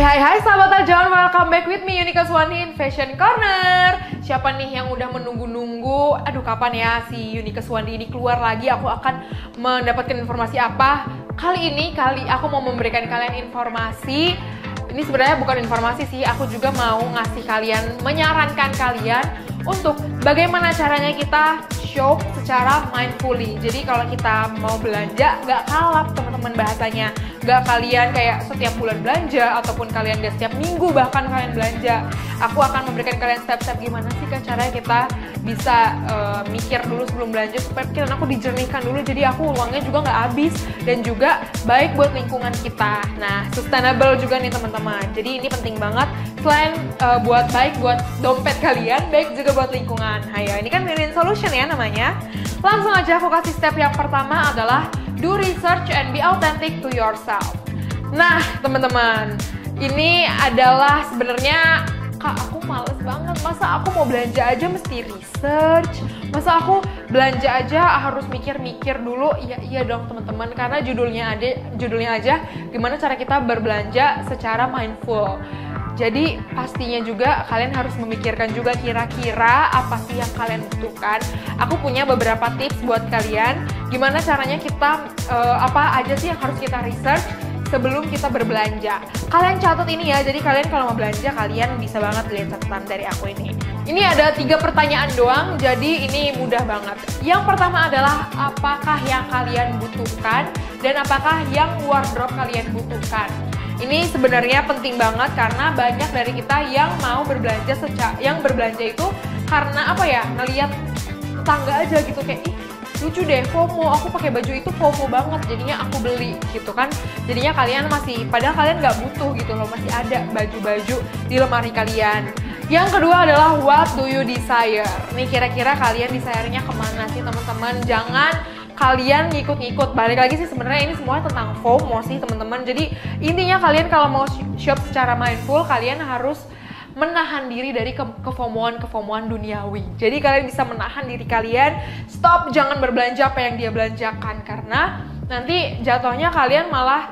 Hai sahabat Arjawan, welcome back with me Yunika Suwandi in Fashion Corner. Siapa nih yang udah menunggu-nunggu, aduh kapan ya si Yunika Suwandi ini keluar lagi, aku akan mendapatkan informasi apa. Kali ini aku mau memberikan kalian informasi. Ini sebenarnya bukan informasi sih, aku juga mau ngasih kalian, menyarankan kalian untuk bagaimana caranya kita shop secara mindfully. Jadi kalau kita mau belanja, gak kalap teman-teman bahasanya. Gak kalian kayak setiap bulan belanja, ataupun kalian gak setiap minggu bahkan kalian belanja. Aku akan memberikan kalian step-step gimana sih kan caranya kita bisa mikir dulu sebelum belanja, supaya pikiran aku dijernihkan dulu, jadi aku uangnya juga gak habis, dan juga baik buat lingkungan kita. Nah, sustainable juga nih teman-teman. Jadi ini penting banget, selain buat baik buat dompet kalian, baik juga buat lingkungan. Hayo, ini kan win-win solution ya namanya. Langsung aja aku kasih step yang pertama adalah do research and be authentic to yourself. Nah, teman-teman, ini adalah sebenarnya aku males banget. Masa aku mau belanja aja mesti research? Masa aku belanja aja harus mikir-mikir dulu? Iya dong teman-teman, karena judulnya aja gimana cara kita berbelanja secara mindful. Jadi pastinya juga kalian harus memikirkan juga kira-kira apa sih yang kalian butuhkan. Aku punya beberapa tips buat kalian gimana caranya kita apa aja sih yang harus kita research sebelum kita berbelanja. Kalian catat ini ya, jadi kalian kalau mau belanja kalian bisa banget lihat catatan dari aku ini. Ini ada 3 pertanyaan doang, jadi ini mudah banget. Yang pertama adalah apakah yang kalian butuhkan dan apakah yang wardrobe kalian butuhkan. Ini sebenarnya penting banget karena banyak dari kita yang mau berbelanja yang berbelanja itu karena apa ya, ngelihat tetangga aja gitu, kayak ih lucu deh, FOMO, aku pakai baju itu FOMO banget, jadinya aku beli gitu kan. Jadinya kalian padahal kalian nggak butuh gitu loh, masih ada baju-baju di lemari kalian. Yang kedua adalah what do you desire. Nih kira-kira kalian desire-nya kemana sih teman-teman? Jangan kalian ngikut-ngikut. Balik lagi sih sebenarnya ini semua tentang FOMO sih teman-teman. Jadi intinya kalian kalau mau shop secara mindful, kalian harus menahan diri dari kefomoan duniawi. Jadi kalian bisa menahan diri kalian, stop, jangan berbelanja apa yang dia belanjakan, karena nanti jatuhnya kalian malah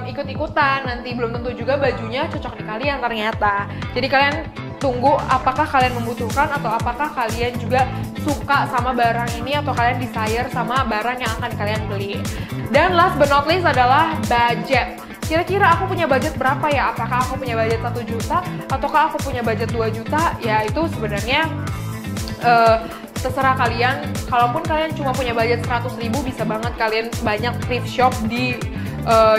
ikut-ikutan, nanti belum tentu juga bajunya cocok di kalian ternyata. Jadi kalian tunggu apakah kalian membutuhkan atau apakah kalian juga suka sama barang ini, atau kalian desire sama barang yang akan kalian beli. Dan last but not least adalah budget. Kira-kira aku punya budget berapa ya? Apakah aku punya budget 1 juta ataukah aku punya budget 2 juta? Ya itu sebenarnya terserah kalian. Kalaupun kalian cuma punya budget 100.000, bisa banget kalian banyak thrift shop di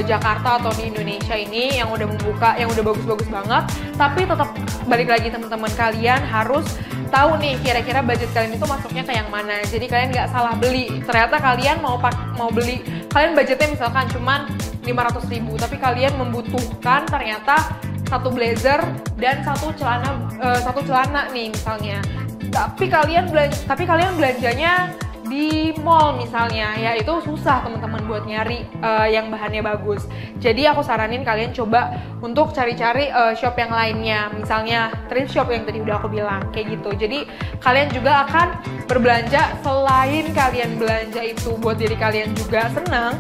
Jakarta atau di Indonesia ini yang udah membuka, yang udah bagus-bagus banget. Tapi tetap balik lagi teman-teman, kalian harus tahu nih kira-kira budget kalian itu masuknya ke yang mana. Jadi kalian nggak salah beli. Ternyata kalian mau beli, kalian budgetnya misalkan cuman 500.000, tapi kalian membutuhkan ternyata 1 blazer dan 1 celana nih misalnya. Tapi kalian belanjanya di mall misalnya, ya itu susah teman-teman buat nyari yang bahannya bagus. Jadi aku saranin kalian coba untuk cari-cari shop yang lainnya, misalnya thrift shop yang tadi udah aku bilang kayak gitu. Jadi kalian juga akan berbelanja, selain kalian belanja itu buat diri kalian juga senang,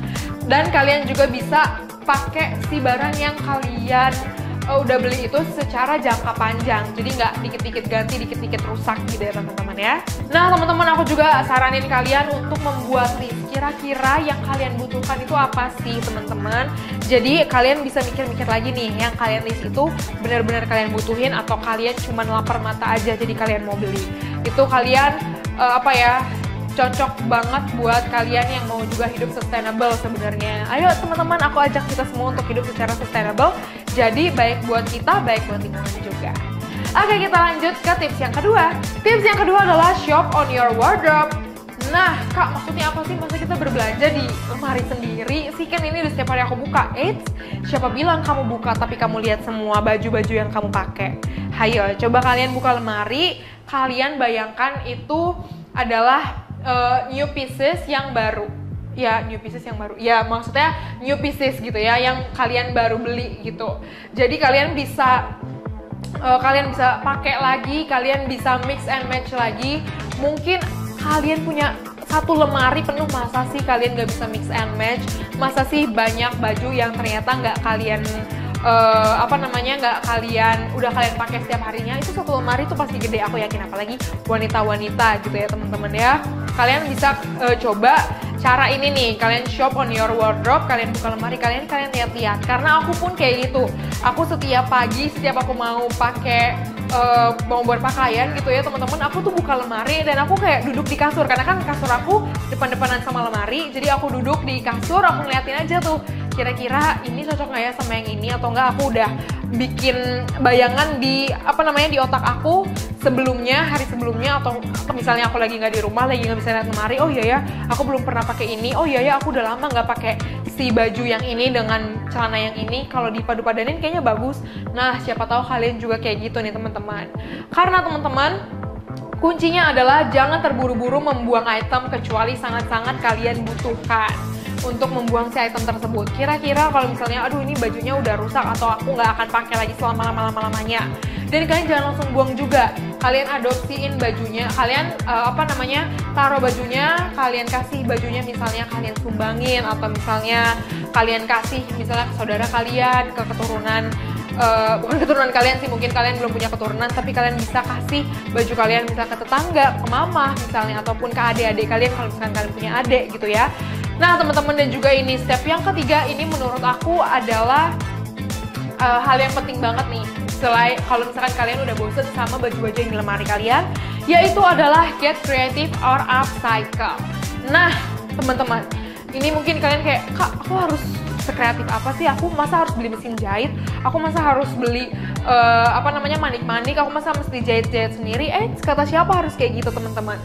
dan kalian juga bisa pakai si barang yang kalian udah beli itu secara jangka panjang, jadi nggak dikit-dikit ganti, dikit-dikit rusak gitu ya teman-teman ya. Nah teman-teman, aku juga saranin kalian untuk membuat list, kira-kira yang kalian butuhkan itu apa sih teman-teman. Jadi kalian bisa mikir-mikir lagi nih, yang kalian list itu benar-benar kalian butuhin atau kalian cuma lapar mata aja jadi kalian mau beli. Itu kalian cocok banget buat kalian yang mau juga hidup sustainable sebenarnya. Ayo teman-teman, aku ajak kita semua untuk hidup secara sustainable. Jadi baik buat kita, baik buat lingkungan juga. Oke, kita lanjut ke tips yang kedua. Tips yang kedua adalah shop on your wardrobe. Nah, Kak, maksudnya apa sih? Masa kita berbelanja di lemari sendiri sih? Kan ini udah setiap hari aku buka. Eits, siapa bilang kamu buka tapi kamu lihat semua baju-baju yang kamu pakai? Hayo, coba kalian buka lemari, kalian bayangkan itu adalah new pieces yang baru. Ya, new pieces yang baru. Ya, maksudnya new pieces gitu ya, yang kalian baru beli gitu. Jadi kalian bisa pakai lagi, kalian bisa mix and match lagi. Mungkin kalian punya 1 lemari penuh, masa sih kalian gak bisa mix and match? Masa sih banyak baju yang ternyata nggak kalian apa namanya nggak udah kalian pakai setiap harinya, itu satu lemari tuh pasti gede, aku yakin, apalagi wanita-wanita gitu ya teman-teman ya. Kalian bisa coba cara ini nih, kalian shop on your wardrobe, kalian buka lemari kalian lihat-lihat, karena aku pun kayak gitu. Aku setiap pagi, setiap aku mau pakai mau buat pakaian gitu ya teman-teman, aku tuh buka lemari dan aku kayak duduk di kasur, karena kan kasur aku depan-depanan sama lemari, jadi aku duduk di kasur, aku ngeliatin aja tuh kira-kira ini cocok nggak ya sama yang ini atau enggak. Aku udah bikin bayangan di di otak aku sebelumnya, hari sebelumnya, atau misalnya aku lagi nggak di rumah, lagi nggak bisa lihat lemari, oh iya ya aku belum pernah pakai ini, oh iya ya aku udah lama nggak pakai si baju yang ini dengan celana yang ini, kalau dipadu-padanin kayaknya bagus. Nah siapa tahu kalian juga kayak gitu nih teman-teman. Karena teman-teman, kuncinya adalah jangan terburu-buru membuang item kecuali sangat-sangat kalian butuhkan untuk membuang si item tersebut. Kira-kira kalau misalnya aduh ini bajunya udah rusak atau aku nggak akan pakai lagi selama lama-lamanya, dan kalian jangan langsung buang juga. Kalian adopsiin bajunya, kalian taruh bajunya, kalian kasih bajunya, misalnya kalian sumbangin, atau misalnya kalian kasih misalnya ke saudara kalian, ke keturunan, bukan keturunan kalian sih, mungkin kalian belum punya keturunan, tapi kalian bisa kasih baju kalian misal ke tetangga, ke mama misalnya, ataupun ke adik-adik kalian kalau misalkan kalian punya adik gitu ya. Nah teman-teman, dan juga ini step yang ketiga, ini menurut aku adalah hal yang penting banget nih, selain kalau misalkan kalian udah bosen sama baju-baju yang di lemari kalian, yaitu adalah get creative or upcycle. Nah teman-teman, ini mungkin kalian kayak, kak aku harus sekreatif apa sih, aku masa harus beli mesin jahit, aku masa harus beli manik-manik, aku masa mesti jahit-jahit sendiri. Kata siapa harus kayak gitu teman-teman.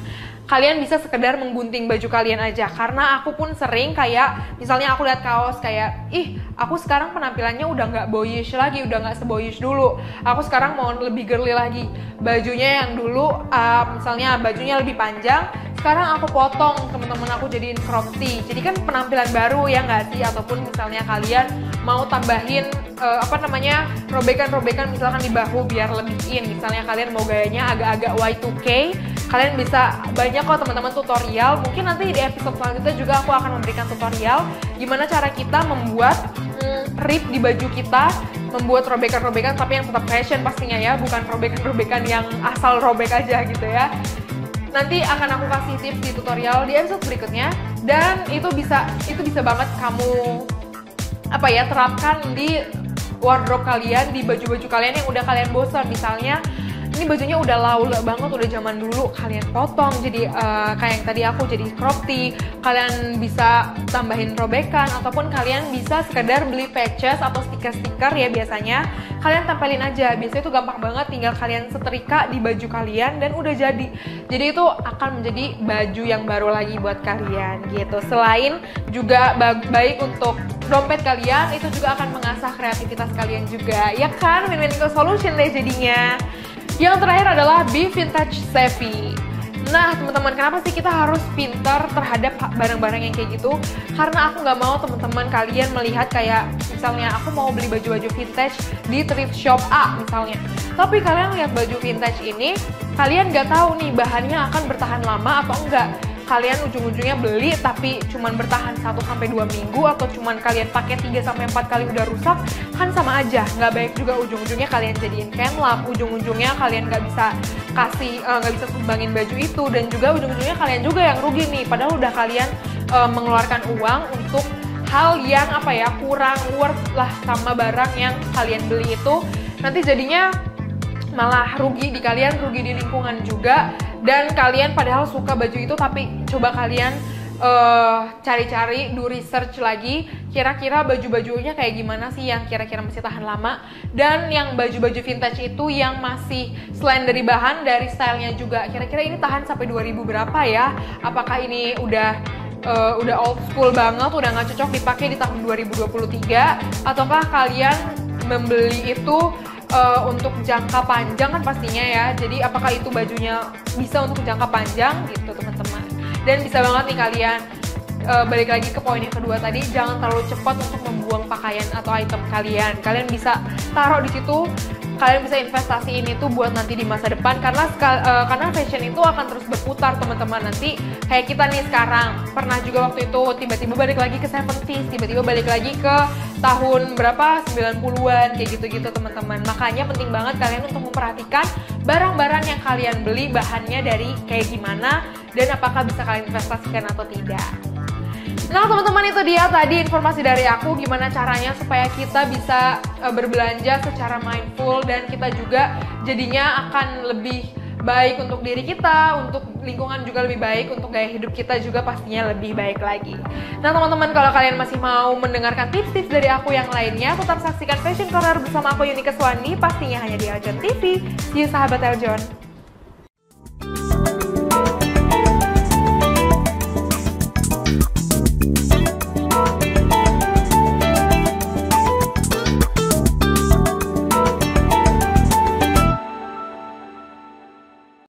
Kalian bisa sekedar menggunting baju kalian aja, karena aku pun sering kayak misalnya aku lihat kaos kayak, aku sekarang penampilannya udah nggak boyish lagi, udah nggak seboyish dulu, aku sekarang mau lebih girly lagi, bajunya yang dulu misalnya bajunya lebih panjang, sekarang aku potong, teman-teman, aku jadiin crop tee, jadi kan penampilan baru ya nggak sih. Ataupun misalnya kalian mau tambahin robekan-robekan misalkan di bahu biar lebih in, misalnya kalian mau gayanya agak-agak Y2K, kalian bisa banyak kok teman-teman tutorial. Mungkin nanti di episode selanjutnya juga aku akan memberikan tutorial gimana cara kita membuat rip di baju kita, membuat robekan-robekan tapi yang tetap fashion pastinya ya, bukan robekan-robekan yang asal robek aja gitu ya. Nanti akan aku kasih tips di tutorial di episode berikutnya, dan itu bisa banget kamu terapkan di wardrobe kalian, di baju-baju kalian yang udah kalian bosan. Misalnya ini bajunya udah laula banget, udah zaman dulu, kalian potong jadi kayak yang tadi aku jadi crop tee, kalian bisa tambahin robekan, ataupun kalian bisa sekedar beli patches atau stiker-stiker ya, biasanya kalian tempelin aja. Biasanya itu gampang banget, tinggal kalian setrika di baju kalian dan udah jadi itu akan menjadi baju yang baru lagi buat kalian gitu. Selain juga baik untuk dompet kalian, itu juga akan mengasah kreativitas kalian juga ya kan, win-win solution deh jadinya. Yang terakhir adalah be vintage savvy. Nah teman-teman, kenapa sih kita harus pintar terhadap barang-barang yang kayak gitu? Karena aku nggak mau teman-teman kalian melihat kayak misalnya aku mau beli baju-baju vintage di thrift shop A misalnya, tapi kalian lihat baju vintage ini, kalian nggak tahu nih bahannya akan bertahan lama atau enggak. Kalian ujung-ujungnya beli tapi cuman bertahan 1-2 minggu, atau cuman kalian pakai 3-4 kali udah rusak, kan sama aja, nggak baik juga. Ujung-ujungnya kalian jadiin kenlap, ujung-ujungnya kalian nggak bisa sumbangin baju itu, dan juga ujung-ujungnya kalian juga yang rugi nih, padahal udah kalian mengeluarkan uang untuk hal yang kurang worth lah sama barang yang kalian beli itu. Nanti jadinya malah rugi di kalian, rugi di lingkungan juga. Dan kalian padahal suka baju itu, tapi coba kalian cari-cari, do research lagi, kira-kira baju-bajunya kayak gimana sih yang kira-kira masih tahan lama, dan yang baju-baju vintage itu yang masih selain dari bahan, dari stylenya juga, kira-kira ini tahan sampai 2000 berapa ya, apakah ini udah old school banget, udah nggak cocok dipakai di tahun 2023, ataukah kalian membeli itu untuk jangka panjang kan pastinya ya. Jadi apakah itu bajunya bisa untuk jangka panjang gitu teman-teman. Dan bisa banget nih kalian balik lagi ke poin yang kedua tadi, jangan terlalu cepat untuk membuang pakaian atau item kalian. Kalian bisa taruh di situ kalian bisa investasiin itu buat nanti di masa depan, karena fashion itu akan terus berputar teman-teman. Nanti kayak kita nih sekarang pernah juga waktu itu tiba-tiba balik lagi ke 70s, tiba-tiba balik lagi ke tahun berapa 90-an kayak gitu-gitu teman-teman. Makanya penting banget kalian untuk memperhatikan barang-barang yang kalian beli bahannya dari kayak gimana dan apakah bisa kalian investasikan atau tidak. Nah teman-teman, itu dia tadi informasi dari aku gimana caranya supaya kita bisa berbelanja secara mindful dan kita juga jadinya akan lebih baik untuk diri kita, untuk lingkungan juga lebih baik, untuk gaya hidup kita juga pastinya lebih baik lagi. Nah teman-teman, kalau kalian masih mau mendengarkan tips-tips dari aku yang lainnya, tetap saksikan Fashion Corner bersama aku Yunika Swandi, pastinya hanya di Eljon TV. See you sahabat Eljon.